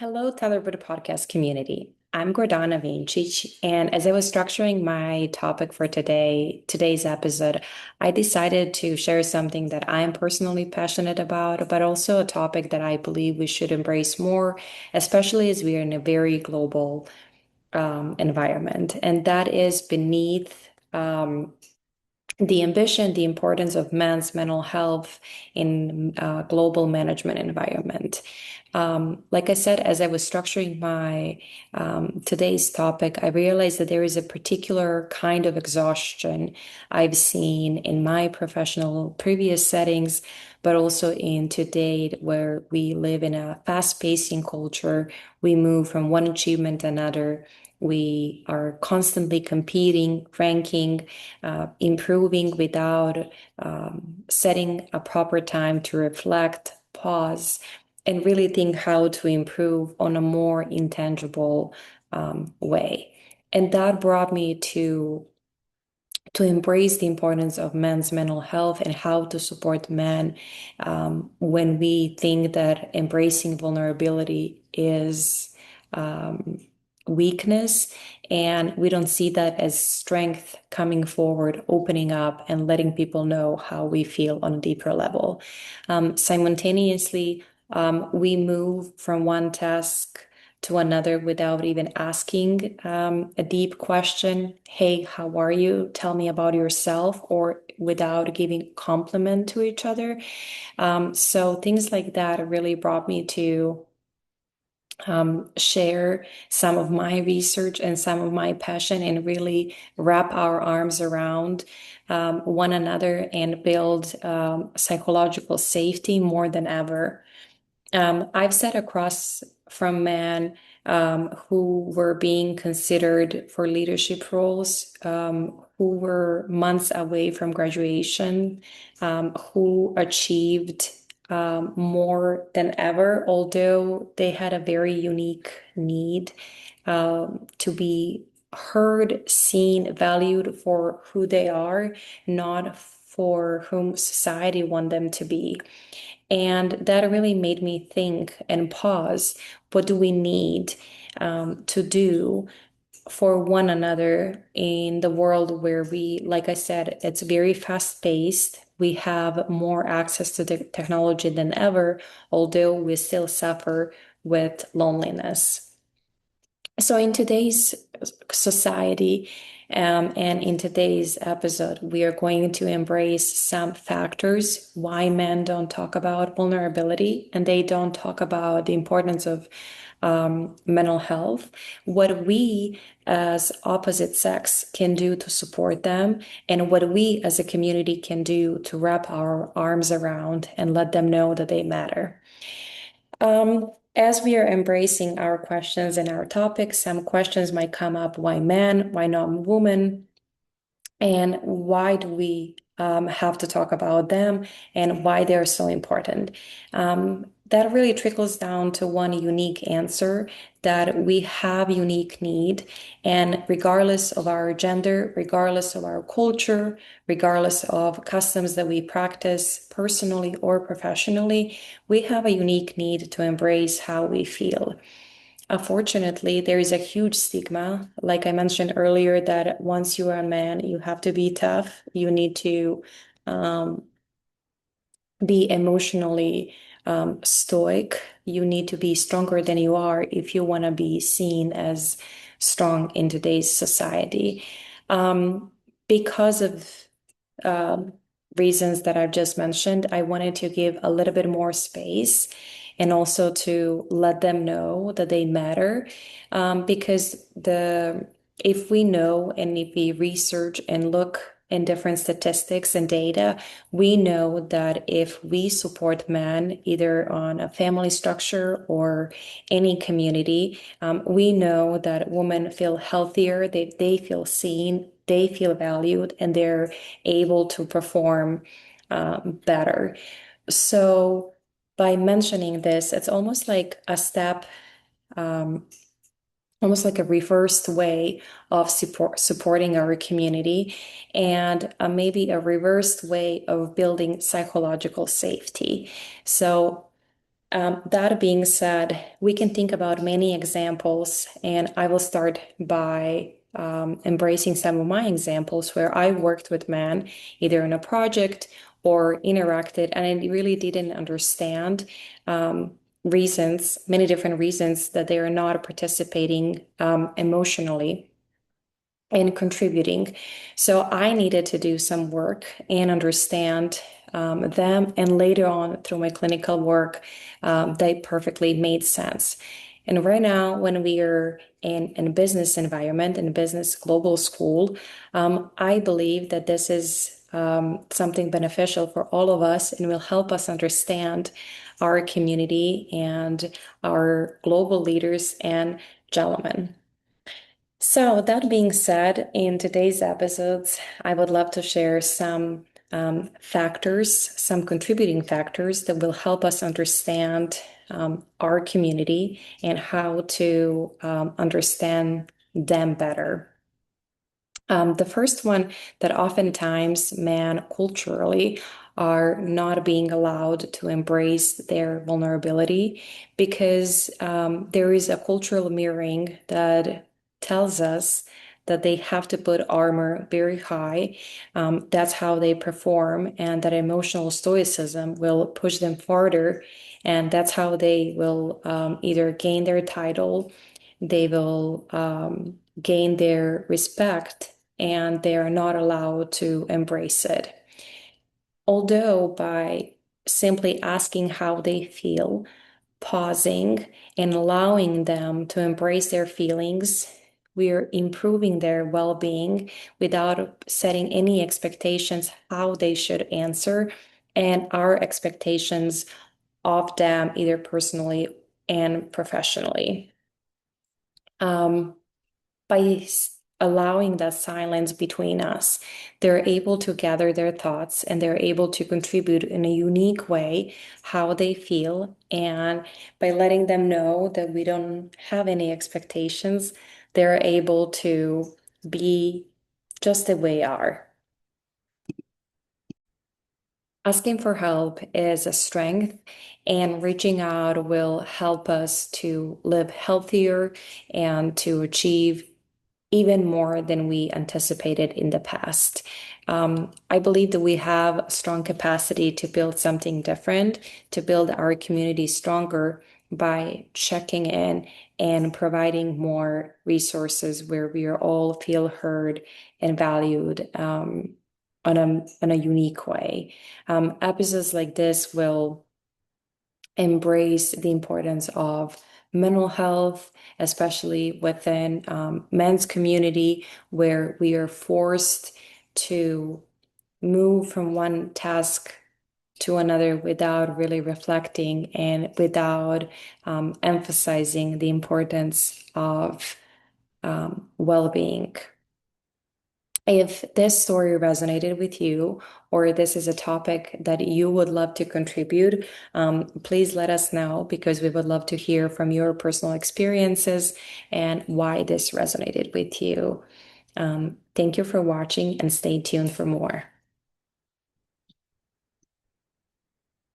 Hello, ThunderTalk podcast community. I'm Gordana Vinčić, and as I was structuring my topic for today's episode, I decided to share something that I am personally passionate about, but also a topic that I believe we should embrace more, especially as we are in a very global environment, and that is beneath the ambition, the importance of men's mental health in global management environment. Like I said, as I was structuring my today's topic, I realized that there is a particular kind of exhaustion I've seen in my professional previous settings, but also in today where we live in a fast-pacing culture. We move from one achievement to another. We are constantly competing, ranking, improving without setting a proper time to reflect, pause, and really think how to improve on a more intangible way. And that brought me to embrace the importance of men's mental health and how to support men when we think that embracing vulnerability is weakness, and we don't see that as strength coming forward, opening up and letting people know how we feel on a deeper level. Simultaneously, we move from one task to another without even asking a deep question. Hey, how are you? Tell me about yourself, or without giving compliment to each other. So things like that really brought me to share some of my research and some of my passion and really wrap our arms around one another and build psychological safety more than ever. I've sat across from men who were being considered for leadership roles, who were months away from graduation, who achieved more than ever, although they had a very unique need to be heard, seen, valued for who they are, not for whom society want them to be. And that really made me think and pause. What do we need to do for one another in the world where we, like I said, it's very fast paced. We have more access to the technology than ever, although we still suffer with loneliness. So, in today's society, and in today's episode, we are going to embrace some factors why men don't talk about vulnerability and they don't talk about the importance of mental health, what we as opposite sex can do to support them, and what we as a community can do to wrap our arms around and let them know that they matter. As we are embracing our questions and our topics, some questions might come up. Why men? Why not women? And why do we have to talk about them and why they're so important? That really trickles down to one unique answer, that we have unique need. And regardless of our gender, regardless of our culture, regardless of customs that we practice personally or professionally, we have a unique need to embrace how we feel. Unfortunately, there is a huge stigma, like I mentioned earlier, that once you are a man, you have to be tough. You need to um, be emotionally stoic. You need to be stronger than you are if you want to be seen as strong in today's society. Because of um, reasons that I've just mentioned, I wanted to give a little bit more space and also to let them know that they matter. Because if we know and if we research and look in different statistics and data, we know that if we support men either on a family structure or any community, we know that women feel healthier, they feel seen, they feel valued, and they're able to perform better. So by mentioning this, it's almost like a step, um, almost like a reversed way of supporting our community, and maybe a reversed way of building psychological safety. So That being said, we can think about many examples, and I will start by embracing some of my examples where I worked with men, either in a project or interacted, and I really didn't understand reasons, many different reasons that they are not participating emotionally and contributing. So I needed to do some work and understand them. And later on, through my clinical work, they perfectly made sense. And right now, when we are in a business environment, in a business global school, I believe that this is something beneficial for all of us and will help us understand our community and our global leaders and gentlemen. So, that being said, in today's episodes, I would love to share some factors, some contributing factors that will help us understand our community and how to understand them better. The first one that oftentimes men culturally are not being allowed to embrace their vulnerability because there is a cultural mirroring that tells us that they have to put armor very high. That's how they perform, and that emotional stoicism will push them farther. And that's how they will either gain their title, they will gain their respect, and they are not allowed to embrace it. Although by simply asking how they feel, pausing, and allowing them to embrace their feelings, we're improving their well-being without setting any expectations how they should answer and our expectations of them, either personally and professionally. Um, by allowing that silence between us, they're able to gather their thoughts and they're able to contribute in a unique way how they feel. And by letting them know that we don't have any expectations, they're able to be just the way they are. Asking for help is a strength, and reaching out will help us to live healthier and to achieve even more than we anticipated in the past. I believe that we have a strong capacity to build something different, to build our community stronger by checking in and providing more resources where we are all feel heard and valued on a unique way. Episodes like this will embrace the importance of mental health, especially within men's community, where we are forced to move from one task to another without really reflecting and without emphasizing the importance of well-being. If this story resonated with you, or this is a topic that you would love to contribute, please let us know because we would love to hear from your personal experiences and why this resonated with you. Thank you for watching and stay tuned for more.